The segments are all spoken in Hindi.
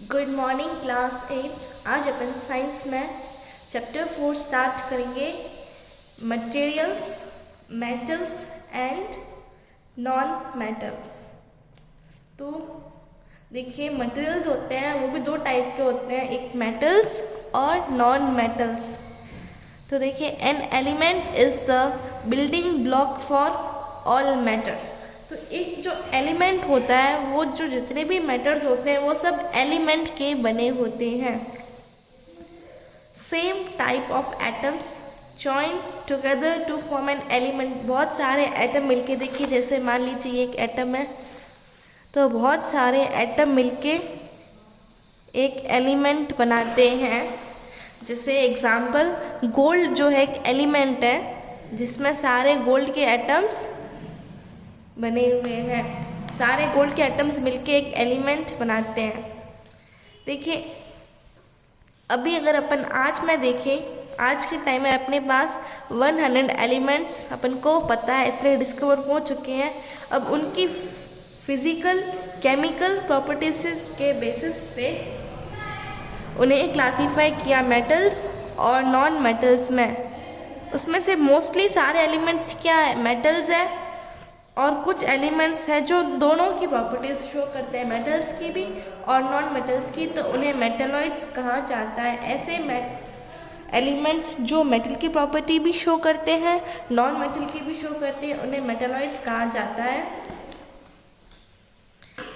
Good morning class 8। आज अपन साइंस में चैप्टर 4 स्टार्ट करेंगे। Materials, metals and non metals. तो देखिए, मटेरियल्स होते हैं वो भी दो टाइप के होते हैं, एक मेटल्स और नॉन मेटल्स। तो देखिए, an element is the building block for all matter. तो एक जो एलिमेंट होता है वो जो जितने भी मैटर्स होते हैं वो सब एलिमेंट के बने होते हैं। Same type of atoms join together to form an element. बहुत सारे एटम मिलके, देखिए जैसे मान लीजिए एक एटम है, तो बहुत सारे एटम मिलके एक एलिमेंट बनाते हैं। जैसे एग्जाम्पल, गोल्ड जो है एक एलिमेंट है जिसमें सारे गोल्ड के एटम्स बने हुए हैं। सारे गोल्ड के एटम्स मिलके एक एलिमेंट बनाते हैं। देखिए, अभी अगर अपन आज में देखें, आज के टाइम में अपने पास 100 एलिमेंट्स अपन को पता है, इतने डिस्कवर हो चुके हैं। अब उनकी फिजिकल केमिकल प्रॉपर्टीज के बेसिस पे उन्हें क्लासीफाई किया मेटल्स और नॉन मेटल्स में। उसमें से मोस्टली सारे एलिमेंट्स क्या है, मेटल्स है, और कुछ एलिमेंट्स हैं जो दोनों की प्रॉपर्टीज शो करते हैं, मेटल्स की भी और नॉन मेटल्स की, तो उन्हें मेटेलॉइड्स कहा जाता है। ऐसे एलिमेंट्स जो मेटल की प्रॉपर्टी भी शो करते हैं, नॉन मेटल की भी शो करते हैं, उन्हें मेटेलॉइड्स कहा जाता है।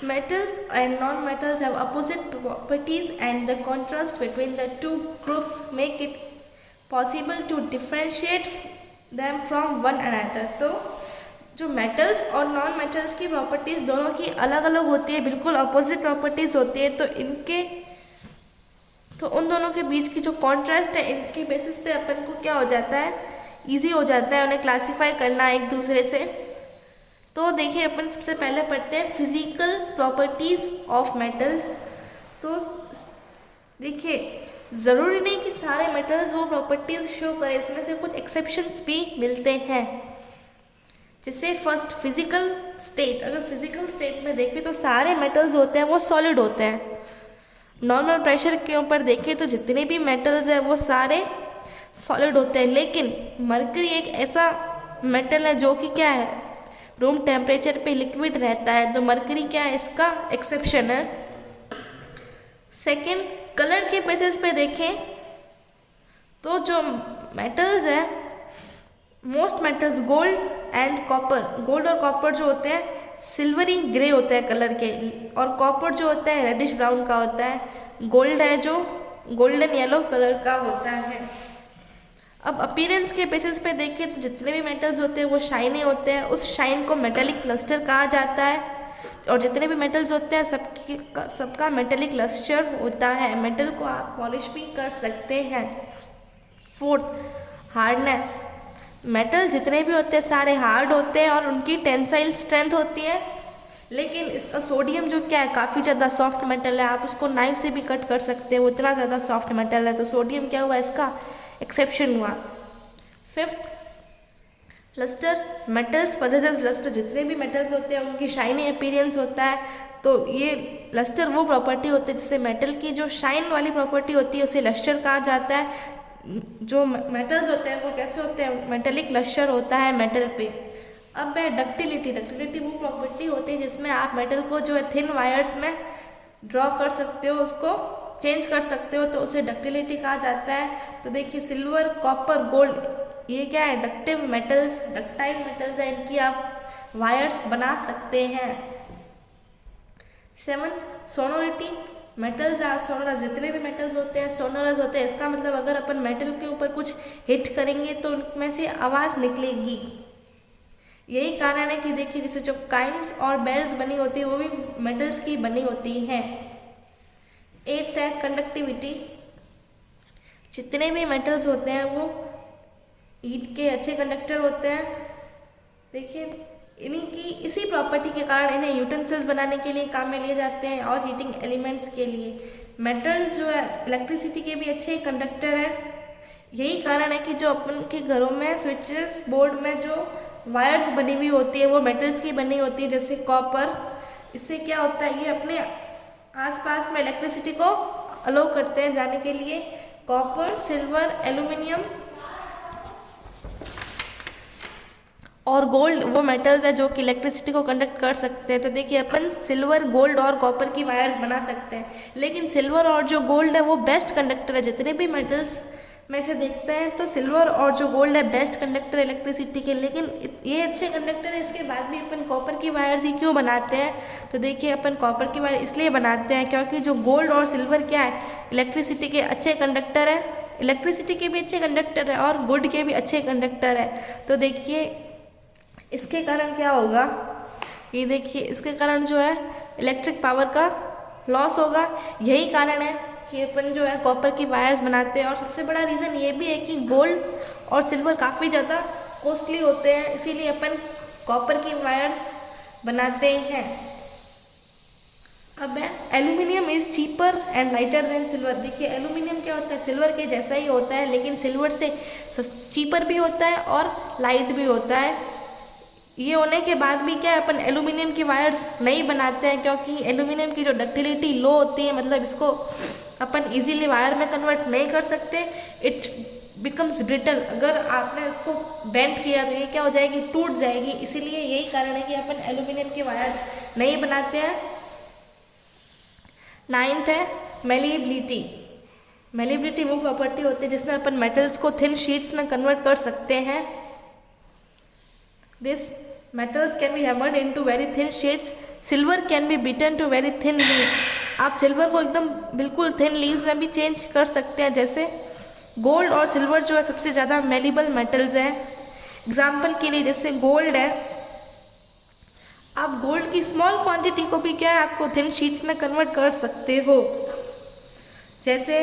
Metals and non-metals have opposite properties, and the contrast between the two groups make it possible to differentiate them from one another। तो जो मेटल्स और नॉन मेटल्स की प्रॉपर्टीज़ दोनों की अलग अलग होती है, बिल्कुल अपोजिट प्रॉपर्टीज़ होती है। तो उन दोनों के बीच की जो कॉन्ट्रास्ट है, इनके बेसिस पे अपन को क्या हो जाता है, ईजी हो जाता है उन्हें क्लासीफाई करना एक दूसरे से। तो देखिए, अपन सबसे पहले पढ़ते हैं फिजिकल प्रॉपर्टीज़ ऑफ मेटल्स। तो देखिए, ज़रूरी नहीं कि सारे मेटल्स वो प्रॉपर्टीज़ शो करें, इसमें से कुछ एक्सेप्शंस भी मिलते हैं। जैसे फर्स्ट, फिजिकल स्टेट। अगर फिजिकल स्टेट में देखें तो सारे मेटल्स होते हैं वो सॉलिड होते हैं। नॉर्मल प्रेशर के ऊपर देखें तो जितने भी मेटल्स हैं वो सारे सॉलिड होते हैं। लेकिन मरकरी एक ऐसा मेटल है जो कि क्या है, रूम टेम्परेचर पे लिक्विड रहता है, तो मरकरी क्या है, इसका एक्सेप्शन है। सेकेंड, कलर के बेसिस पे देखें तो जो मेटल्स है, most metals gold and copper, gold और कॉपर जो होते हैं सिल्वरी ग्रे होते हैं कलर के, और कॉपर जो होता है रेडिश ब्राउन का होता है। गोल्ड है जो गोल्डन येलो कलर का होता है। अब अपीयरेंस के बेसिस पे देखें तो जितने भी मेटल्स होते हैं वो शाइनी होते हैं, उस शाइन को मेटेलिक लस्टर कहा जाता है। और जितने भी मेटल्स होते हैं सबका मेटेलिक लस्टर होता है। मेटल को आप पॉलिश भी कर सकते हैं। Fourth, hardness. मेटल जितने भी होते हैं सारे हार्ड होते हैं और उनकी टेंसाइल स्ट्रेंथ होती है। लेकिन इसका सोडियम जो क्या है, काफ़ी ज़्यादा सॉफ्ट मेटल है, आप उसको नाइफ से भी कट कर सकते हैं, वो इतना ज़्यादा सॉफ्ट मेटल है। तो सोडियम क्या हुआ, इसका एक्सेप्शन हुआ। Fifth, luster. Metals possesses luster. जितने भी मेटल्स होते हैं उनकी शाइनी अपीयरेंस होता है। तो ये लस्टर वो प्रॉपर्टी होती है जिससे मेटल की जो शाइन वाली प्रॉपर्टी होती है उसे लस्टर कहा जाता है। जो मेटल्स होते हैं वो कैसे होते हैं, मेटेलिक लस्टर होता है मेटल पे। अब है डक्टिलिटी। डक्टिलिटी वो प्रॉपर्टी होती है जिसमें आप मेटल को जो है थिन वायर्स में ड्रॉ कर सकते हो, उसको चेंज कर सकते हो, तो उसे डक्टिलिटी कहा जाता है। तो देखिए, सिल्वर, कॉपर, गोल्ड, ये क्या है, डक्टिव मेटल्स, डक्टाइल मेटल्स है, इनकी आप वायर्स बना सकते हैं। Seventh, sonority. Metals are sonorous. जितने भी मेटल्स होते हैं सोनोरस होते हैं। इसका मतलब अगर अपन मेटल के ऊपर कुछ हिट करेंगे तो उनमें से आवाज़ निकलेगी। यही कारण है कि देखिए, जैसे जो काइम्स और बेल्स बनी होती है वो भी मेटल्स की बनी होती हैं। एट्थ है कंडक्टिविटी। जितने भी मेटल्स होते हैं वो हीट के अच्छे कंडक्टर होते हैं। देखिए, इन्हीं की इसी प्रॉपर्टी के कारण इन्हें यूटेंसिल्स बनाने के लिए काम में लिए जाते हैं और हीटिंग एलिमेंट्स के लिए। मेटल्स जो है इलेक्ट्रिसिटी के भी अच्छे कंडक्टर हैं। यही कारण है कि जो अपन के घरों में स्विचेस बोर्ड में जो वायर्स बनी हुई होती है वो मेटल्स की बनी होती है, जैसे कॉपर। इससे क्या होता है, ये अपने आसपास में इलेक्ट्रिसिटी को अलो करते हैं जाने के लिए। कॉपर, सिल्वर, एल्यूमिनियम और गोल्ड वो मेटल्स है जो कि इलेक्ट्रिसिटी को कंडक्ट कर सकते हैं। तो देखिए अपन सिल्वर, गोल्ड और कॉपर की वायर्स बना सकते हैं, लेकिन सिल्वर और जो गोल्ड है वो बेस्ट कंडक्टर है। जितने भी मेटल्स में से देखते हैं तो सिल्वर और जो गोल्ड है बेस्ट कंडक्टर इलेक्ट्रिसिटी के, लेकिन ये अच्छे कंडक्टर है। इसके बाद भी अपन कॉपर की वायर्स ही क्यों बनाते हैं? तो देखिए अपन कॉपर की वायर इसलिए बनाते हैं क्योंकि जो गोल्ड और सिल्वर क्या है, इलेक्ट्रिसिटी के अच्छे कंडक्टर है, इलेक्ट्रिसिटी के भी अच्छे कंडक्टर है और गुड के भी अच्छे कंडक्टर है। तो देखिए इसके कारण क्या होगा, ये देखिए इसके कारण जो है इलेक्ट्रिक पावर का लॉस होगा। यही कारण है कि अपन जो है कॉपर की वायर्स बनाते हैं। और सबसे बड़ा रीज़न ये भी है कि गोल्ड और सिल्वर काफ़ी ज़्यादा कॉस्टली होते हैं, इसीलिए अपन कॉपर की वायर्स बनाते हैं। अब है aluminium is cheaper and lighter than silver. देखिए एल्यूमिनियम क्या होता है, सिल्वर के जैसा ही होता है, लेकिन सिल्वर से चीपर भी होता है और लाइट भी होता है। ये होने के बाद भी क्या है अपन एल्यूमिनियम की वायर्स नहीं बनाते हैं, क्योंकि एल्यूमिनियम की जो डक्टिलिटी लो होती है, मतलब इसको अपन इजीली वायर में कन्वर्ट नहीं कर सकते। It becomes brittle. अगर आपने इसको बेंड किया तो ये क्या हो जाएगी, टूट जाएगी। इसीलिए यही कारण है कि अपन एल्यूमिनियम की वायर्स नहीं बनाते हैं। 9th है मेलिएबिलिटी। मेलिएबिलिटी वो प्रॉपर्टी होती है जिसमें अपन मेटल्स को थिन शीट्स में कन्वर्ट कर सकते हैं। This metals can be hammered into very thin sheets. Silver can be beaten to very thin leaves. आप सिल्वर को एकदम बिल्कुल थिन लीव्स में भी चेंज कर सकते हैं। जैसे गोल्ड और सिल्वर जो है सबसे ज़्यादा मेलिबल मेटल्स हैं। एग्जाम्पल के लिए जैसे गोल्ड है, आप गोल्ड की स्मॉल क्वांटिटी को भी क्या है आपको थिन शीट्स में कन्वर्ट कर सकते हो। जैसे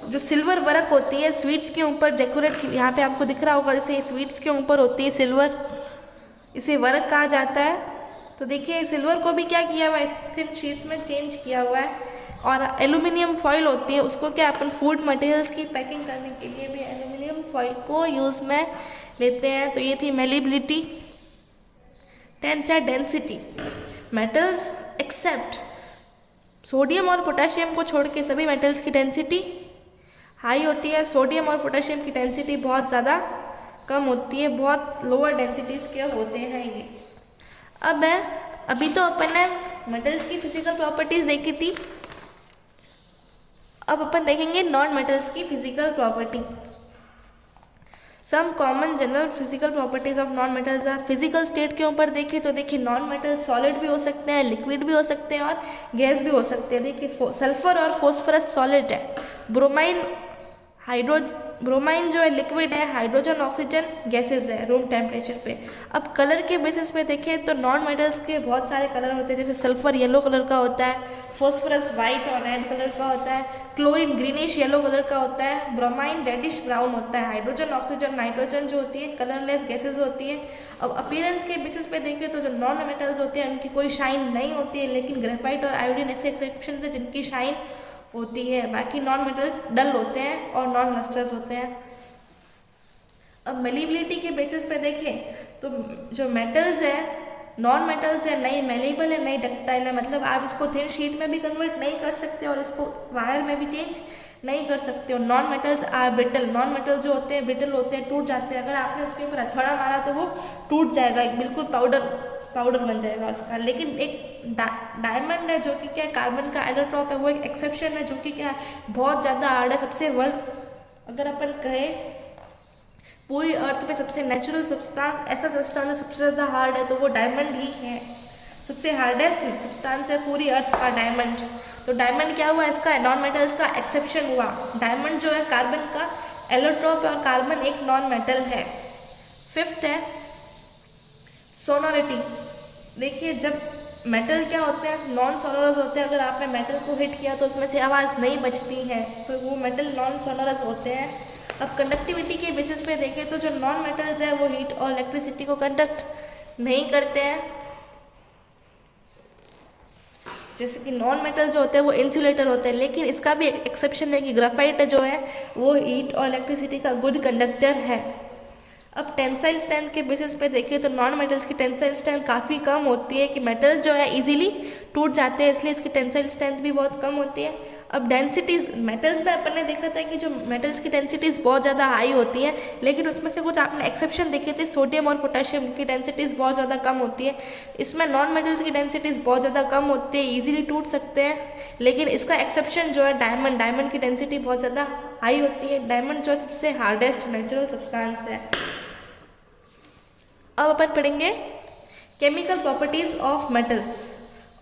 जो सिल्वर वर्क होती है स्वीट्स के ऊपर डेकोरेट, यहाँ पे आपको दिख रहा होगा, जैसे स्वीट्स के ऊपर होती है सिल्वर, इसे वर्क कहा जाता है। तो देखिए सिल्वर को भी क्या किया हुआ है, थिन शीट्स में चेंज किया हुआ है। और एल्यूमिनियम फॉइल होती है, उसको क्या अपन फूड मटेरियल्स की पैकिंग करने के लिए भी एल्यूमिनियम फॉइल को यूज़ में लेते हैं। तो ये थी मेलिएबिलिटी। 10th है डेंसिटी। मेटल्स एक्सेप्ट सोडियम और पोटेशियम को छोड़ के सभी मेटल्स की डेंसिटी हाई होती है। सोडियम और पोटेशियम की डेंसिटी बहुत ज़्यादा कम होती है, बहुत लोअर डेंसिटीज़ के होते हैं ये। अब है, अभी तो अपन ने मेटल्स की फिजिकल प्रॉपर्टीज़ देखी थी, अब अपन देखेंगे नॉन मेटल्स की physical property. Some common general physical properties of non metals are. Physical state के ऊपर देखें तो देखिए नॉन मेटल सॉलिड भी हो सकते हैं, लिक्विड भी हो सकते हैं और गैस भी हो सकते हैं। देखिए सल्फर और फॉस्फोरस सॉलिड है, ब्रोमाइन जो है लिक्विड है, हाइड्रोजन ऑक्सीजन गैसेस है रूम टेम्परेचर पे। अब कलर के बेसिस पे देखें तो नॉन मेटल्स के बहुत सारे कलर होते हैं, जैसे सल्फर येलो कलर का होता है, फॉस्फोरस वाइट और रेड कलर का होता है, क्लोरीन ग्रीनिश येलो कलर का होता है, ब्रोमाइन रेडिश ब्राउन होता है, हाइड्रोजन ऑक्सीजन नाइट्रोजन जो होती है कलरलेस गैसेज होती है। अब अपीयरेंस के बेसिस पे देखें तो जो नॉन मेटल्स होते हैं उनकी कोई शाइन नहीं होती है, लेकिन ग्रेफाइट और आयोडीन ऐसे एक्सेप्शन है जिनकी शाइन होती है। बाकी नॉन मेटल्स डल होते हैं और नॉन लस्ट्रस होते हैं। अब मेलिएबिलिटी के बेसिस पे देखें तो जो मेटल्स है, नॉन मेटल्स है, नई मेलेबल है, नई डक्टाइल है, मतलब आप इसको थिन शीट में भी कन्वर्ट नहीं कर सकते और इसको वायर में भी चेंज नहीं कर सकते हो। Non metals are brittle. Non metals जो होते हैं ब्रिटल होते हैं, टूट जाते हैं। अगर आपने इसके ऊपर हथौड़ा मारा तो वो टूट जाएगा, एक बिल्कुल पाउडर बन जाएगा उसका। लेकिन एक डायमंड है जो कि क्या कार्बन का एलोट्रॉप है, वो एक एक्सेप्शन है जो कि क्या बहुत ज़्यादा हार्ड है। सबसे वर्ल्ड अगर अपन कहें पूरी अर्थ पे सबसे नेचुरल सब्सटेंस, ऐसा सब्सटेंस है सबसे ज़्यादा हार्ड है तो वो डायमंड ही है। सबसे हार्डेस्ट सब्सटेंस है पूरी अर्थ का डायमंड। तो डायमंड क्या हुआ, इसका नॉन मेटल्स का एक्सेप्शन हुआ। डायमंड जो है कार्बन का एलोट्रॉप है और कार्बन एक नॉन मेटल है। 5th है सोनोरिटी। देखिए जब मेटल क्या होते हैं, नॉन सोनोरस होते हैं। अगर आपने मेटल को हिट किया तो उसमें से आवाज़ नहीं बचती है, तो वो मेटल नॉन सोनोरस होते हैं। अब कंडक्टिविटी के बेसिस पे देखें तो जो नॉन मेटल्स है वो हीट और इलेक्ट्रिसिटी को कंडक्ट नहीं करते हैं। जैसे कि नॉन मेटल जो होते हैं वो इंसुलेटर होते हैं, लेकिन इसका भी एक एक्सेप्शन है कि ग्राफाइट जो है वो हीट और इलेक्ट्रिसिटी का गुड कंडक्टर है। अब टेंसाइल स्ट्रेंथ के बेसिस पे देखें तो नॉन मेटल्स की टेंसाइल स्ट्रेंथ काफ़ी कम होती है, कि मेटल जो है इजीली टूट जाते हैं, इसलिए इसकी टेंसाइल स्ट्रेंथ भी बहुत कम होती है। अब डेंसिटीज़ मेटल्स में अपन ने देखा था कि जो मेटल्स की डेंसिटीज़ बहुत ज़्यादा हाई होती है, लेकिन उसमें से कुछ आपने एक्सेप्शन देखे थे, सोडियम और पोटेशियम की डेंसिटीज़ बहुत ज़्यादा कम होती है। इसमें नॉन मेटल्स की डेंसिटीज़ बहुत ज़्यादा कम होती है, ईजिली टूट सकते हैं। लेकिन इसका एक्सेप्शन जो है डायमंड की डेंसिटी बहुत ज़्यादा हाई होती है। डायमंड जो सबसे हार्डेस्ट नेचुरल सब्सटेंस है। अब अपन पढ़ेंगे chemical properties of metals.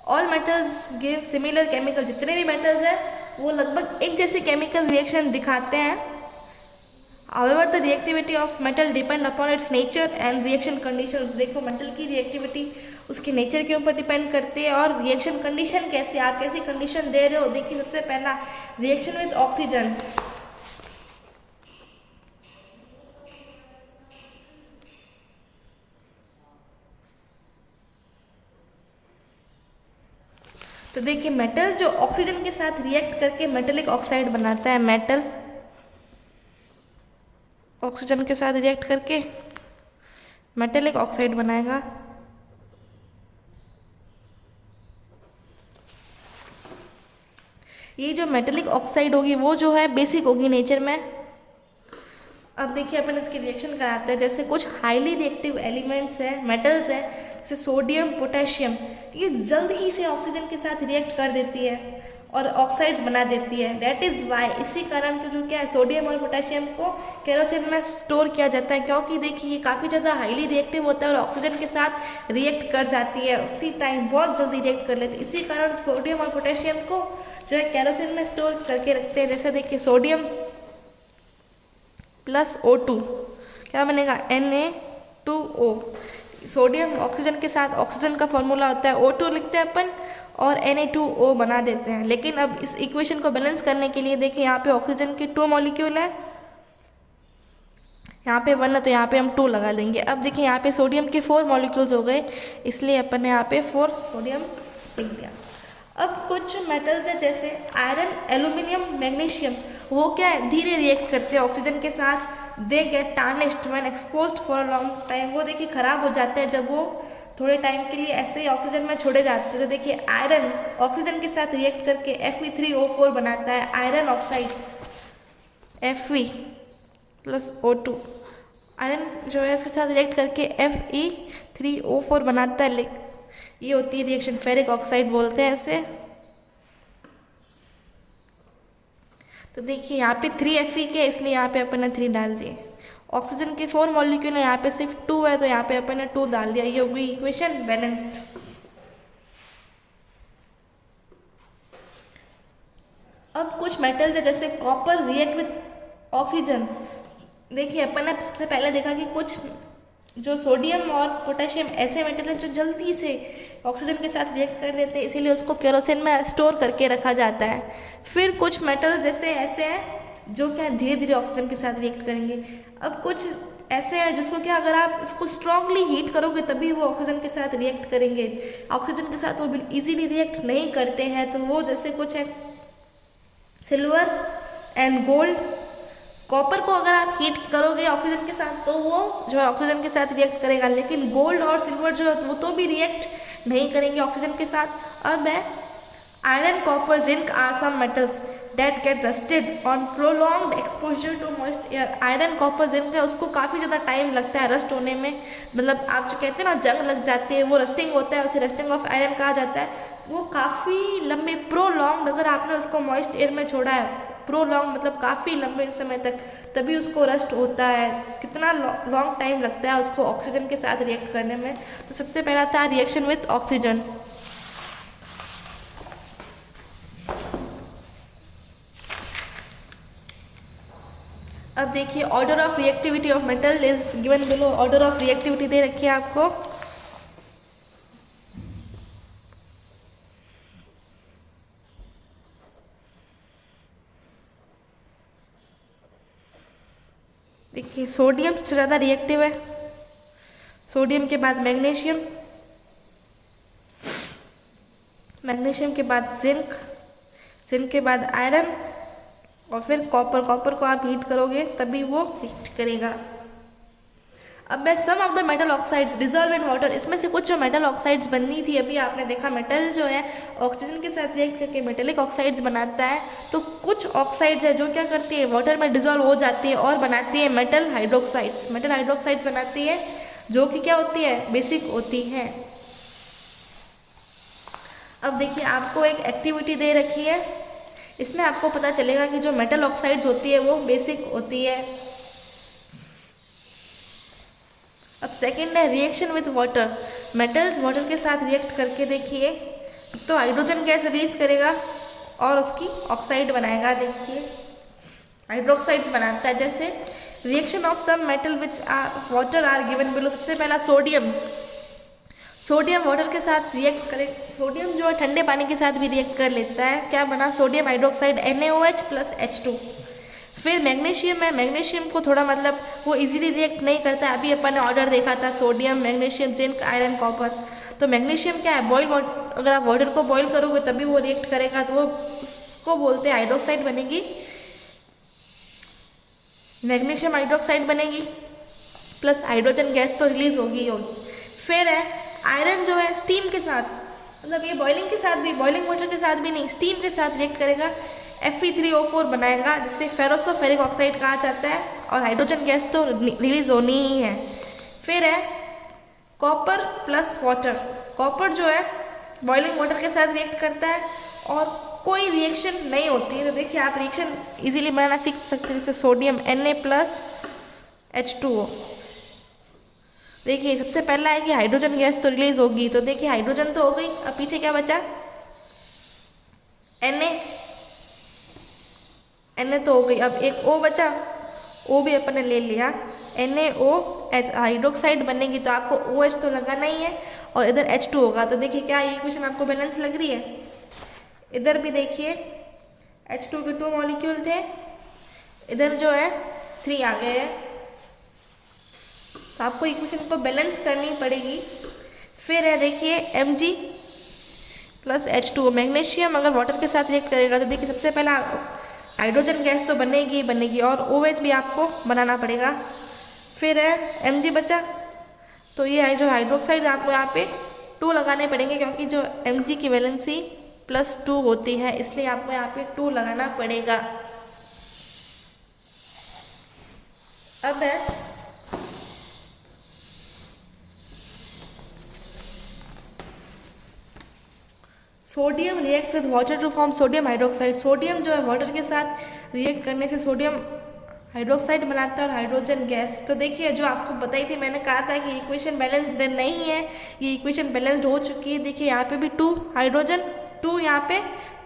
All metals give similar chemical, जितने भी मेटल्स हैं वो लगभग एक जैसे केमिकल रिएक्शन दिखाते हैं। However the reactivity of metal depend upon its nature and reaction conditions. देखो मेटल की रिएक्टिविटी उसके नेचर के ऊपर डिपेंड करती है, और रिएक्शन कंडीशन कैसे, आप कैसी कंडीशन दे रहे हो। देखिए सबसे पहला रिएक्शन विद ऑक्सीजन। तो देखिए मेटल जो ऑक्सीजन के साथ रिएक्ट करके मेटेलिक ऑक्साइड बनाता है, मेटल ऑक्सीजन के साथ रिएक्ट करके मेटेलिक ऑक्साइड बनाएगा। ये जो मेटेलिक ऑक्साइड होगी वो जो है बेसिक होगी नेचर में। अब देखिए अपन इसकी रिएक्शन कराते हैं। जैसे कुछ हाईली रिएक्टिव एलिमेंट्स है, मेटल्स है, जैसे सोडियम पोटेशियम, ये जल्द ही से ऑक्सीजन के साथ रिएक्ट कर देती है और ऑक्साइड्स बना देती है। दैट इज़ वाई, इसी कारण के जो क्या है सोडियम और पोटेशियम को केरोसिन में स्टोर किया जाता है, क्योंकि देखिए ये काफ़ी ज़्यादा हाईली रिएक्टिव होता है और ऑक्सीजन के साथ रिएक्ट कर जाती है, उसी टाइम बहुत जल्दी रिएक्ट कर लेती है। इसी कारण सोडियम और पोटेशियम को जो है केरोसिन में स्टोर करके रखते हैं। जैसे देखिए सोडियम प्लस O2 क्या बनेगा, Na2O। सोडियम ऑक्सीजन के साथ, ऑक्सीजन का फॉर्मूला होता है O2 लिखते हैं अपन और Na2O बना देते हैं। लेकिन अब इस इक्वेशन को बैलेंस करने के लिए देखिए यहाँ पे ऑक्सीजन के 2 मॉलिक्यूल है, यहाँ पे 1 है तो यहाँ पे हम 2 लगा देंगे। अब देखिए यहाँ पे सोडियम के 4 मॉलिक्यूल्स हो गए, इसलिए अपन ने यहाँ पे 4 सोडियम लिख दिया। अब कुछ मेटल्स है जैसे आयरन, एल्यूमिनियम, मैग्नीशियम, वो क्या है धीरे रिएक्ट करते हैं ऑक्सीजन के साथ। They get tarnished when exposed for a long time, वो देखिए ख़राब हो जाते हैं जब वो थोड़े टाइम के लिए ऐसे ही ऑक्सीजन में छोड़े जाते हैं। तो देखिए आयरन ऑक्सीजन के साथ रिएक्ट करके Fe3O4 बनाता है, iron oxide Fe plus O2। Iron जो है इसके साथ रिएक्ट करके Fe3O4 बनाता है, ये होती है रिएक्शन, फेरिक ऑक्साइड बोलते हैं इसे। तो देखिए यहाँ पे 3Fe के, इसलिए यहाँ पे अपन ने 3 डाल दिए। ऑक्सीजन के 4 मॉलिक्यूल है, यहाँ पे सिर्फ 2 है तो यहाँ पे अपन ने 2 डाल दिया। ये होगी इक्वेशन बैलेंस्ड। अब कुछ मेटल्स है जैसे कॉपर रिएक्ट विद ऑक्सीजन। देखिए अपन ने सबसे पहले देखा कि कुछ जो सोडियम और पोटेशियम ऐसे मेटल हैं जो जल्दी से ऑक्सीजन के साथ रिएक्ट कर देते हैं, इसीलिए उसको केरोसिन में स्टोर करके रखा जाता है। फिर कुछ मेटल जैसे ऐसे हैं जो क्या धीरे धीरे ऑक्सीजन के साथ रिएक्ट करेंगे। अब कुछ ऐसे हैं जिसको क्या अगर आप उसको स्ट्रांगली हीट करोगे तभी वो ऑक्सीजन के साथ रिएक्ट करेंगे, ऑक्सीजन के साथ वो इजीली रिएक्ट नहीं करते हैं। तो वो जैसे कुछ है सिल्वर एंड गोल्ड। कॉपर को अगर आप हीट करोगे ऑक्सीजन के साथ तो वो जो है ऑक्सीजन के साथ रिएक्ट करेगा, लेकिन गोल्ड और सिल्वर जो है वो तो भी रिएक्ट नहीं करेंगे ऑक्सीजन के साथ। अब है iron, copper, zinc are some metals that get rusted on prolonged exposure to moist air. Iron, copper, zinc है उसको काफ़ी ज़्यादा टाइम लगता है रस्ट होने में, मतलब आप जो कहते हैं ना जंग लग जाती है, वो रस्टिंग होता है, उसे रस्टिंग ऑफ आयरन कहा जाता है। वो काफ़ी लंबे प्रोलॉन्ग्ड, अगर आपने उसको मॉइस्ट एयर में छोड़ा है प्रोलॉन्ग मतलब काफ़ी लंबे समय तक, तभी उसको रस्ट होता है। कितना लॉन्ग टाइम लगता है उसको ऑक्सीजन के साथ रिएक्ट करने में। तो सबसे पहला था रिएक्शन विथ ऑक्सीजन। अब देखिए order of reactivity of metal is given below. Order of reactivity दे रखी है आपको। देखिए सोडियम सबसे ज़्यादा रिएक्टिव है, सोडियम के बाद मैग्नीशियम, मैग्नीशियम के बाद जिंक, जिंक के बाद आयरन और फिर कॉपर। कॉपर को आप हीट करोगे तभी वो हीट करेगा। अब मैं some of the metal oxides dissolve in water, इसमें से कुछ जो मेटल ऑक्साइड्स बननी थी, अभी आपने देखा मेटल जो है ऑक्सीजन के साथ रिएक्ट करके मेटेलिक ऑक्साइड्स बनाता है, तो कुछ ऑक्साइड्स है जो क्या करती है वाटर में डिजॉल्व हो जाती है और बनाती है मेटल हाइड्रोक्साइड्स। मेटल हाइड्रोक्साइड्स बनाती है जो कि क्या होती है, बेसिक होती है। अब देखिए आपको एक एक्टिविटी दे रखी है, इसमें आपको पता चलेगा कि जो मेटल ऑक्साइड्स होती है वो बेसिक होती है। अब सेकंड है reaction with water. Metals water के साथ रिएक्ट करके देखिए तो हाइड्रोजन गैस रिलीज करेगा और उसकी ऑक्साइड बनाएगा। देखिए हाइड्रोक्साइड्स बनाता है। जैसे reaction of some metal which are water are given below. सबसे पहला सोडियम, सोडियम वाटर के साथ रिएक्ट करे, सोडियम जो है ठंडे पानी के साथ भी रिएक्ट कर लेता है। क्या बना, sodium hydroxide NaOH plus H2। फिर मैग्नीशियम है, मैग्नीशियम को थोड़ा मतलब वो इजीली रिएक्ट नहीं करता है। अभी अपन ने ऑर्डर देखा था sodium, magnesium, zinc, iron, copper. तो मैग्नीशियम क्या है, बॉयल वाटर, अगर आप वाटर को बॉयल करोगे तभी वो रिएक्ट करेगा, तो वो उसको बोलते हैं हाइड्रोक्साइड बनेगी, मैग्नीशियम हाइड्रोक्साइड बनेगी प्लस हाइड्रोजन गैस तो रिलीज होगी होगी। फिर है आयरन जो है स्टीम के साथ, मतलब ये बॉइलिंग के साथ भी, बॉइलिंग वाटर के साथ भी नहीं, स्टीम के साथ रिएक्ट करेगा, Fe3O4 बनाएगा जिससे फेरोसो-फेरिक ऑक्साइड कहा जाता है और हाइड्रोजन गैस तो रिलीज होनी ही है। फिर है कॉपर प्लस वाटर। कॉपर जो है बॉइलिंग वाटर के साथ रिएक्ट करता है और कोई रिएक्शन नहीं होती है। तो देखिए आप रिएक्शन इजीली बनाना सीख सकते हैं, जैसे सोडियम Na प्लस H2O। देखिए सबसे पहला है कि हाइड्रोजन गैस तो रिलीज होगी, तो देखिए हाइड्रोजन तो हो गई, अब पीछे क्या बचा, Na तो हो गई, अब एक O बचा, O भी अपन ने ले लिया, NaOH हाइड्रोक्साइड बनेगी तो आपको OH तो लगाना ही है और इधर H2 होगा। तो देखिए क्या ये इक्वेशन आपको बैलेंस लग रही है। इधर भी देखिए H2 के 2 मॉलिक्यूल थे, इधर जो है 3 आ गए हैं, तो आपको इक्वेशन को बैलेंस करनी पड़ेगी। फिर है देखिए Mg प्लस H2, मैग्नीशियम अगर वाटर के साथ रिएक्ट करेगा तो देखिए सबसे पहला हाइड्रोजन गैस तो बनेगी बनेगी और OH भी आपको बनाना पड़ेगा। फिर है Mg बचा, तो ये जो हाइड्रोक्साइड आपको यहाँ पे 2 लगाने पड़ेंगे क्योंकि जो Mg की वैलेंसी +2 होती है, इसलिए आपको यहाँ पे 2 लगाना पड़ेगा। अब है sodium reacts with water to form sodium hydroxide. Sodium जो है वाटर के साथ रिएक्ट करने से सोडियम हाइड्रोक्साइड बनाता है और हाइड्रोजन गैस। तो देखिए जो आपको बताई थी, मैंने कहा था कि इक्वेशन बैलेंस्ड नहीं है, ये इक्वेशन बैलेंस्ड हो चुकी है। देखिए यहाँ पे भी 2 हाइड्रोजन, 2 यहाँ पे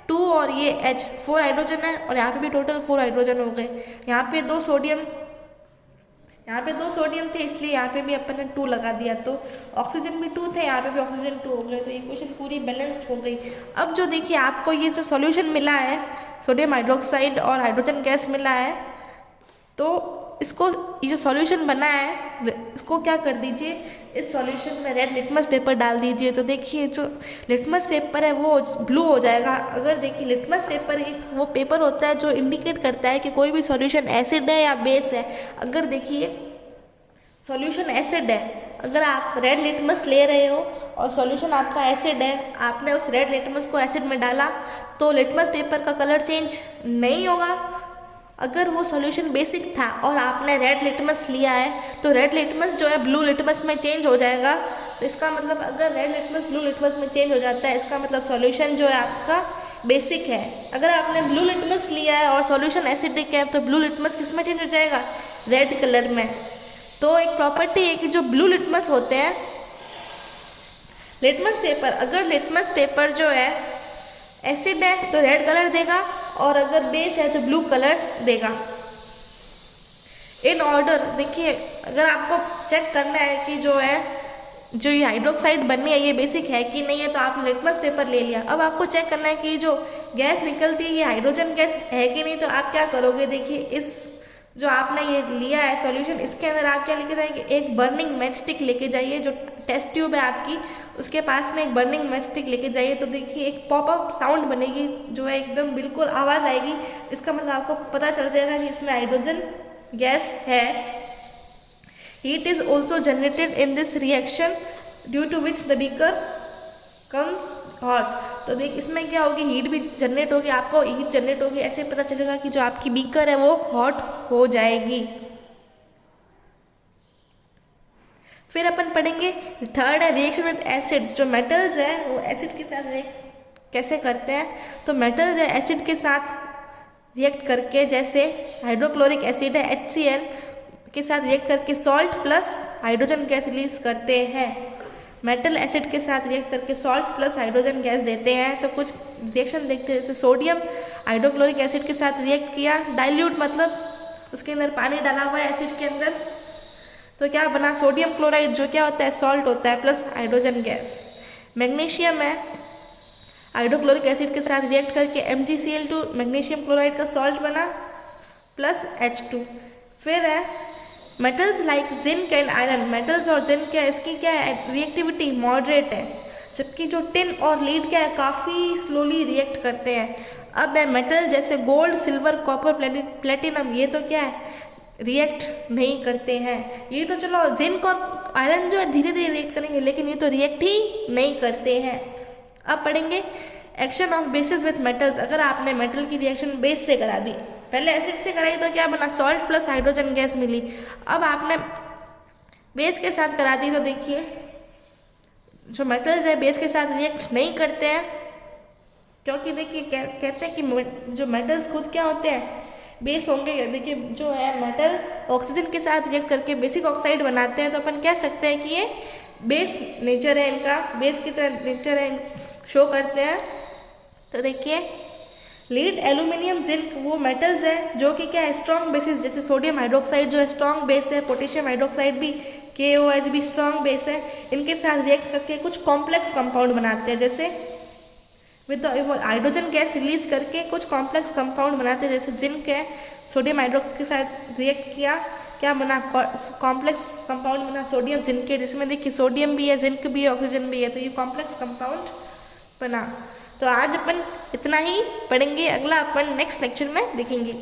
2 और ये H 4 हाइड्रोजन है और यहाँ पे भी टोटल 4 हाइड्रोजन हो गए। यहाँ पे 2 सोडियम, यहाँ पे 2 सोडियम थे इसलिए यहाँ पे भी अपन ने 2 लगा दिया, तो ऑक्सीजन भी 2 थे, यहाँ पे भी ऑक्सीजन 2 हो गए, तो इक्वेशन पूरी बैलेंस्ड हो गई। अब जो देखिए आपको ये जो सॉल्यूशन मिला है, सोडियम हाइड्रोक्साइड और हाइड्रोजन गैस मिला है, तो इसको ये जो सॉल्यूशन बना है इसको क्या कर दीजिए, इस सॉल्यूशन में रेड लिटमस पेपर डाल दीजिए। तो देखिए जो लिटमस पेपर है वो ब्लू हो जाएगा। अगर देखिए लिटमस पेपर एक वो पेपर होता है जो इंडिकेट करता है कि कोई भी सॉल्यूशन एसिड है या बेस है। अगर देखिए सॉल्यूशन एसिड है, अगर आप रेड लिटमस ले रहे हो और सॉल्यूशन आपका एसिड है, आपने उस रेड लिटमस को एसिड में डाला तो लिटमस पेपर का कलर चेंज नहीं होगा। अगर वो सॉल्यूशन बेसिक था और आपने रेड लिटमस लिया है तो रेड लिटमस जो है ब्लू लिटमस में चेंज हो जाएगा। तो इसका मतलब अगर रेड लिटमस ब्लू लिटमस में चेंज हो जाता है, इसका मतलब सॉल्यूशन जो है आपका बेसिक है। अगर आपने ब्लू लिटमस लिया है और सॉल्यूशन एसिडिक है तो ब्लू लिटमस किस में चेंज हो जाएगा, रेड कलर में। तो एक प्रॉपर्टी है कि जो ब्लू लिटमस होते हैं, लिटमस पेपर, अगर लिटमस पेपर जो है एसिड है तो रेड कलर देगा और अगर बेस है तो ब्लू कलर देगा। इन ऑर्डर देखिए, अगर आपको चेक करना है कि जो है जो ये हाइड्रोक्साइड बननी है ये बेसिक है कि नहीं है, तो आपने लिटमस पेपर ले लिया। अब आपको चेक करना है कि जो गैस निकलती है ये हाइड्रोजन गैस है कि नहीं, तो आप क्या करोगे, देखिए इस जो आपने ये लिया है सॉल्यूशन, इसके अंदर आप क्या लेके जाएंगे, एक बर्निंग मैच स्टिक लेके जाइए। जो टेस्ट ट्यूब है आपकी उसके पास में एक बर्निंग मैच स्टिक लेके जाइए। तो देखिए एक पॉपअप साउंड बनेगी जो है एकदम बिल्कुल आवाज़ आएगी, इसका मतलब आपको पता चल जाएगा कि इसमें हाइड्रोजन गैस है। Heat is also generated in this reaction due to which the beaker comes hot. तो देख इसमें क्या होगी, हीट भी जनरेट होगी, आपको हीट जनरेट होगी, ऐसे पता चलेगा कि जो आपकी बीकर है वो हॉट हो जाएगी। फिर अपन पढ़ेंगे थर्ड है रिएक्शन विद एसिड्स। जो मेटल्स है वो एसिड के साथ रिएक्ट कैसे करते हैं। तो मेटल्स है एसिड के साथ रिएक्ट करके, जैसे हाइड्रोक्लोरिक एसिड है HCl के साथ रिएक्ट करके salt plus hydrogen gas release करते हैं। मेटल एसिड के साथ रिएक्ट करके सॉल्ट प्लस हाइड्रोजन गैस देते हैं। तो कुछ रिएक्शन देखते हैं, जैसे सोडियम हाइड्रोक्लोरिक एसिड के साथ रिएक्ट किया, डाइल्यूट मतलब उसके अंदर पानी डाला हुआ है एसिड के अंदर, तो क्या बना सोडियम क्लोराइड, जो क्या होता है सॉल्ट होता है प्लस हाइड्रोजन गैस। मैग्नीशियम है हाइड्रोक्लोरिक एसिड के साथ रिएक्ट करके MgCl2 मैग्नीशियम क्लोराइड का सॉल्ट बना प्लस H2। फिर है metals like zinc and iron. Metals और जिंक क्या है, इसकी क्या है रिएक्टिविटी मॉडरेट है, जबकि जो टिन और लीड क्या है काफ़ी स्लोली रिएक्ट करते हैं। अब है मेटल जैसे गोल्ड सिल्वर कॉपर प्लेटिनम, ये तो क्या है रिएक्ट नहीं करते हैं। ये तो चलो जिंक और आयरन जो है धीरे धीरे रिएक्ट करेंगे, लेकिन ये तो रिएक्ट ही नहीं करते हैं। अब पढ़ेंगे action of basis with metals. अगर आपने मेटल की रिएक्शन बेस से करा दी, पहले एसिड से कराई तो क्या बना सॉल्ट प्लस हाइड्रोजन गैस मिली, अब आपने बेस के साथ करा दी तो देखिए जो मेटल्स है बेस के साथ रिएक्ट नहीं करते हैं, क्योंकि देखिए कहते हैं कि जो मेटल्स खुद क्या होते हैं बेस होंगे। देखिए जो है मेटल ऑक्सीजन के साथ रिएक्ट करके बेसिक ऑक्साइड बनाते हैं, तो अपन कह सकते हैं कि ये बेस नेचर है, इनका बेस की तरह नेचर है, शो करते हैं। तो देखिए लीड एल्यूमिनियम जिंक वो मेटल्स है जो कि क्या है स्ट्रॉन्ग बेसिस, जैसे सोडियम हाइड्रोक्साइड जो है स्ट्रॉन्ग बेस है, पोटेशियम हाइड्रोक्साइड भी KOH भी स्ट्रॉन्ग बेस है, इनके साथ रिएक्ट करके कुछ कॉम्प्लेक्स कंपाउंड बनाते हैं, जैसे विद हाइड्रोजन गैस रिलीज करके कुछ कॉम्प्लेक्स कंपाउंड बनाते हैं। जैसे जिंक है सोडियम हाइड्रोक्साइड के साथ रिएक्ट किया, क्या बना कॉम्प्लेक्स कंपाउंड बना सोडियम जिंक के, जिसमें देखिए सोडियम भी है जिंक भी है ऑक्सीजन भी है, तो ये कॉम्प्लेक्स कंपाउंड बना। तो आज अपन इतना ही पढ़ेंगे, अगला अपन नेक्स्ट लेक्चर में देखेंगे।